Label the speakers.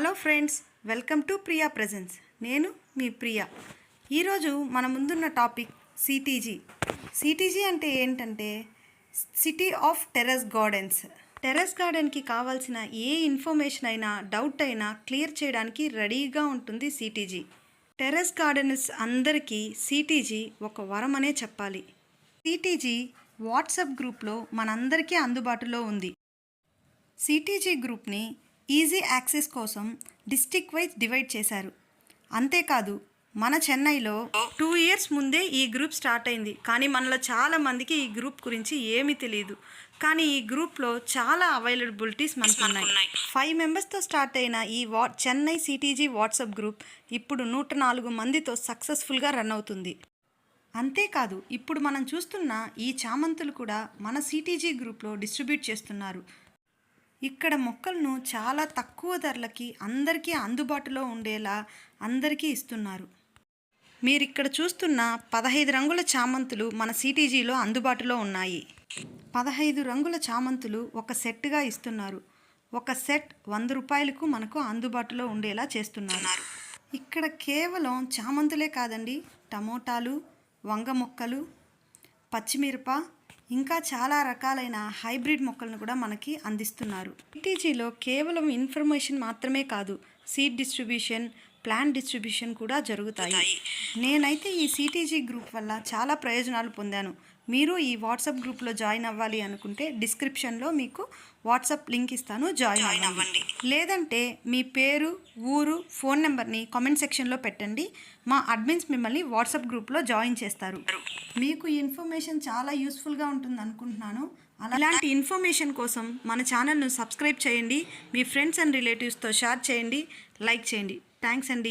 Speaker 1: Hello friends, welcome to Priya presence. నేను మీ ప్రియా. ఈరోజు మన ముందున్న టాపిక్ సిటీజీ. సిటీజీ అంటే ఏంటంటే city of terrace gardens. Terrace గార్డెన్కి కావాల్సిన ఏ ఇన్ఫర్మేషన్ అయినా, డౌట్ అయినా క్లియర్ చేయడానికి రెడీగా ఉంటుంది సిటీజీ. టెర్రస్ గార్డెనర్స్ అందరికీ సిటీజీ ఒక వరం అనే చెప్పాలి. సిటీజీ వాట్సాప్ గ్రూప్లో మనందరికీ అందుబాటులో ఉంది. సిటీజీ గ్రూప్ని ఈజీ యాక్సెస్ కోసం డిస్ట్రిక్ట్ వైజ్ డివైడ్ చేశారు. అంతేకాదు, మన చెన్నైలో 2 years ముందే ఈ గ్రూప్ స్టార్ట్ అయింది. కానీ మనలో చాలామందికి ఈ గ్రూప్ గురించి ఏమీ తెలియదు. కానీ ఈ గ్రూప్లో చాలా అవైలబిలిటీస్ మనకు ఉన్నాయి. 5 members స్టార్ట్ అయిన ఈ చెన్నై సిటీజీ వాట్సాప్ గ్రూప్ ఇప్పుడు 104 మందితో సక్సెస్ఫుల్గా రన్ అవుతుంది. అంతేకాదు, ఇప్పుడు మనం చూస్తున్న ఈ చామంతులు కూడా మన సిటీజీ గ్రూప్లో డిస్ట్రిబ్యూట్ చేస్తున్నారు. ఇక్కడ మొక్కలను చాలా తక్కువ ధరలకి అందరికీ అందుబాటులో ఉండేలా అందరికీ ఇస్తున్నారు. మీరు ఇక్కడ చూస్తున్న 15 రంగుల చామంతులు మన సిటీజీలో అందుబాటులో ఉన్నాయి. 15 రంగుల చామంతులు ఒక సెట్గా ఇస్తున్నారు. ఒక సెట్ 100 రూపాయలకు మనకు అందుబాటులో ఉండేలా చేస్తున్నారు. ఇక్కడ కేవలం చామంతులే కాదండి, టమోటాలు, వంగ మొక్కలు, పచ్చిమిరప, ఇంకా చాలా రకాలైన హైబ్రిడ్ మొక్కలను కూడా మనకి అందిస్తున్నారు. సిటీజీలో కేవలం ఇన్ఫర్మేషన్ మాత్రమే కాదు, సీడ్ డిస్ట్రిబ్యూషన్, ప్లాంట్ డిస్ట్రిబ్యూషన్ కూడా జరుగుతాయి. నేనైతే ఈ సిటీజీ గ్రూప్ వల్ల చాలా ప్రయోజనాలు పొందాను. మీరు ఈ వాట్సాప్ గ్రూప్లో జాయిన్ అవ్వాలి అనుకుంటే డిస్క్రిప్షన్లో మీకు వాట్సాప్ లింక్ ఇస్తాను, జాయిన్ అవ్వండి. లేదంటే మీ పేరు, ఊరు, ఫోన్ నెంబర్ని కామెంట్ సెక్షన్లో పెట్టండి. మా అడ్మిన్స్ మిమ్మల్ని వాట్సాప్ గ్రూప్లో జాయిన్ చేస్తారు. మీకు ఈ ఇన్ఫర్మేషన్ చాలా యూస్ఫుల్గా ఉంటుంది అనుకుంటున్నాను. అలాంటి ఇన్ఫర్మేషన్ కోసం మన ఛానల్ను సబ్స్క్రైబ్ చేయండి, మీ ఫ్రెండ్స్ అండ్ రిలేటివ్స్తో షేర్ చేయండి, లైక్ చేయండి. థ్యాంక్స్ అండి.